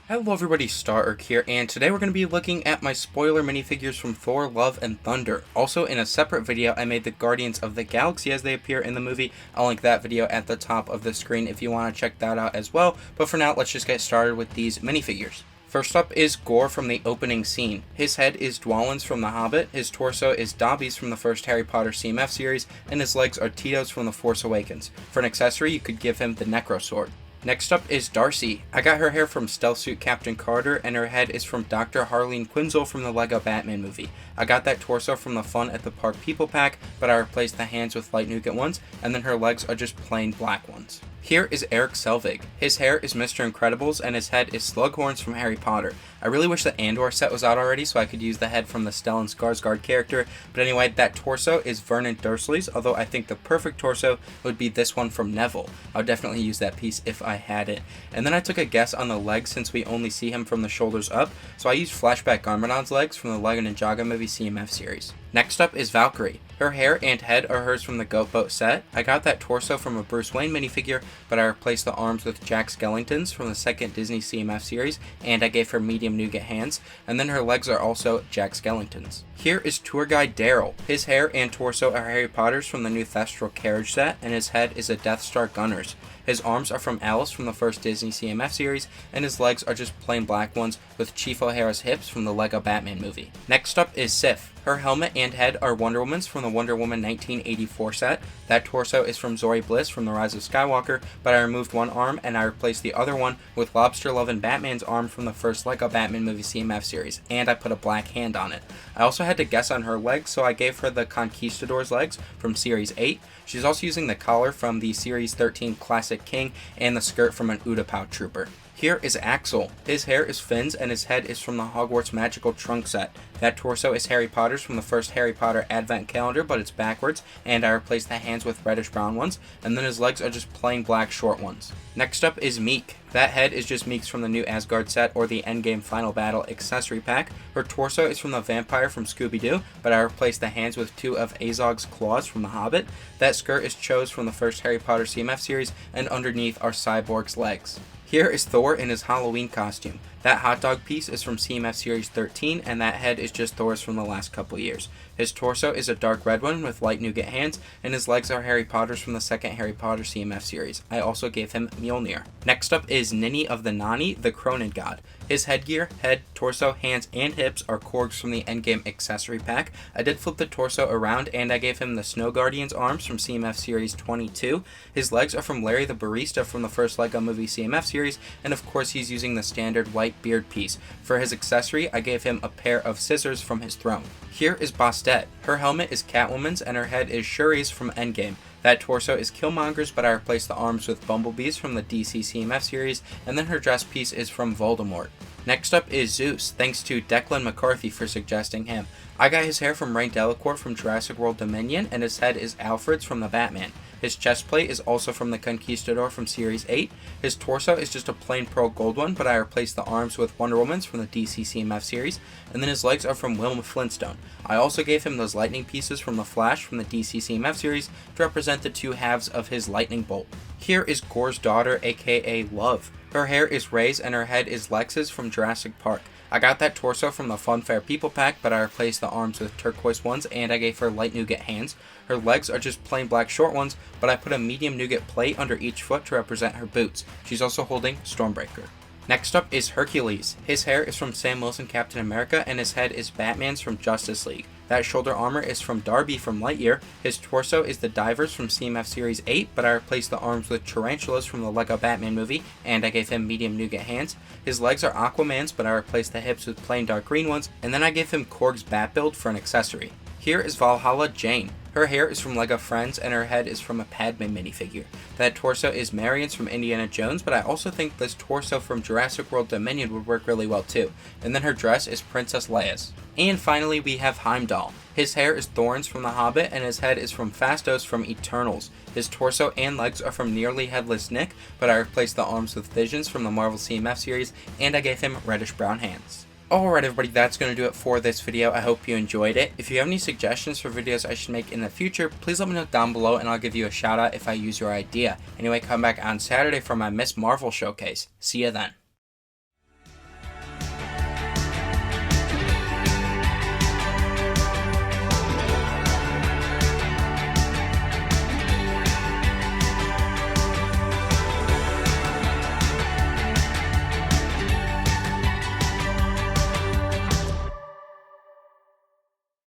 Hello everybody, Stark here, and today we're going to be looking at my spoiler minifigures from Thor, Love, and Thunder. Also, in a separate video, I made the Guardians of the Galaxy as they appear in the movie. I'll link that video at the top of the screen if you want to check that out as well, but for now, let's just get started with these minifigures. First up is Gorr from the opening scene. His head is Dwalin's from The Hobbit, his torso is Dobby's from the first Harry Potter CMF series, and his legs are Tito's from The Force Awakens. For an accessory, you could give him the Necro Sword. Next up is Darcy. I got her hair from Stealth Suit Captain Carter, and her head is from Dr. Harleen Quinzel from the Lego Batman movie. I got that torso from the Fun at the Park People Pack, but I replaced the hands with light nougat ones, and then her legs are just plain black ones. Here is Eric Selvig. His hair is Mr. Incredibles, and his head is Slughorn's from Harry Potter. I really wish the Andor set was out already so I could use the head from the Stellan Skarsgård character, but anyway, that torso is Vernon Dursley's, although I think the perfect torso would be this one from Neville. I would definitely use that piece if I had it. And then I took a guess on the legs since we only see him from the shoulders up, so I used Flashback Garmadon's legs from the Lego Ninjago movie CMF series. Next up is Valkyrie. Her hair and head are hers from the Goat Boat set. I got that torso from a Bruce Wayne minifigure, but I replaced the arms with Jack Skellington's from the second Disney CMF series, and I gave her medium nougat hands, and then her legs are also Jack Skellington's. Here is tour guide Daryl. His hair and torso are Harry Potter's from the new Thestral carriage set, and his head is a Death Star Gunner's. His arms are from Alice from the first Disney CMF series, and his legs are just plain black ones with Chief O'Hara's hips from the Lego Batman movie. Next up is Sif. Her helmet and head are Wonder Woman's from the Wonder Woman 1984 set. That torso is from Zori Bliss from The Rise of Skywalker, but I removed one arm and I replaced the other one with Lobster Lovin' Batman's arm from the first Lego Batman movie CMF series, and I put a black hand on it. I also had to guess on her legs, so I gave her the Conquistador's legs from Series 8. She's also using the collar from the Series 13 Classic King and the skirt from an Utapau Trooper. Here is Axel. His hair is Finn's and his head is from the Hogwarts Magical Trunk set. That torso is Harry Potter's from the first Harry Potter Advent Calendar, but it's backwards, and I replaced the hands with reddish brown ones, and then his legs are just plain black short ones. Next up is Meek. That head is just Meek's from the new Asgard set or the Endgame Final Battle accessory pack. Her torso is from the vampire from Scooby-Doo, but I replaced the hands with two of Azog's claws from The Hobbit. That skirt is Cho's from the first Harry Potter CMF series, and underneath are Cyborg's legs. Here is Thor in his Halloween costume. That hot dog piece is from CMF Series 13, and that head is just Thor's from the last couple years. His torso is a dark red one with light nougat hands, and his legs are Harry Potter's from the second Harry Potter CMF series. I also gave him Mjolnir. Next up is Ninny of the Nani, the Cronin God. His headgear, head, torso, hands, and hips are Korg's from the Endgame accessory pack. I did flip the torso around, and I gave him the Snow Guardian's arms from CMF Series 22. His legs are from Larry the Barista from the first Lego movie CMF series, and of course he's using the standard white beard piece. For his accessory, I gave him a pair of scissors from his throne. Here is Bastet. Her helmet is Catwoman's and her head is Shuri's from Endgame. That torso is Killmonger's, but I replaced the arms with Bumblebee's from the DC CMF series, and then her dress piece is from Voldemort. Next up is Zeus, thanks to Declan McCarthy for suggesting him. I got his hair from Ray Delacourt from Jurassic World Dominion, and his head is Alfred's from the Batman. His chest plate is also from the Conquistador from Series 8. His torso is just a plain pearl gold one, but I replaced the arms with Wonder Woman's from the DC CMF series, and then his legs are from Wilma Flintstone. I also gave him those lightning pieces from the Flash from the DC CMF series to represent the two halves of his lightning bolt. Here is Gorr's daughter, aka Love. Her hair is Ray's and her head is Lex's from Jurassic Park. I got that torso from the Funfair People Pack, but I replaced the arms with turquoise ones, and I gave her light nougat hands. Her legs are just plain black short ones, but I put a medium nougat plate under each foot to represent her boots. She's also holding Stormbreaker. Next up is Hercules. His hair is from Sam Wilson Captain America, and his head is Batman's from Justice League. That shoulder armor is from Darby from Lightyear. His torso is the Divers from CMF Series 8, but I replaced the arms with Tarantulas from the Lego Batman movie, and I gave him medium nougat hands. His legs are Aquaman's, but I replaced the hips with plain dark green ones, and then I gave him Korg's bat build for an accessory. Here is Valhalla Jane. Her hair is from Lego Friends, and her head is from a Padme minifigure. That torso is Marion's from Indiana Jones, but I also think this torso from Jurassic World Dominion would work really well too. And then her dress is Princess Leia's. And finally we have Heimdall. His hair is Thorin's from The Hobbit, and his head is from Phastos from Eternals. His torso and legs are from Nearly Headless Nick, but I replaced the arms with Visions from the Marvel CMF series, and I gave him reddish brown hands. Alright everybody, that's going to do it for this video. I hope you enjoyed it. If you have any suggestions for videos I should make in the future, please let me know down below and I'll give you a shout out if I use your idea. Anyway, come back on Saturday for my Miss Marvel showcase. See ya then.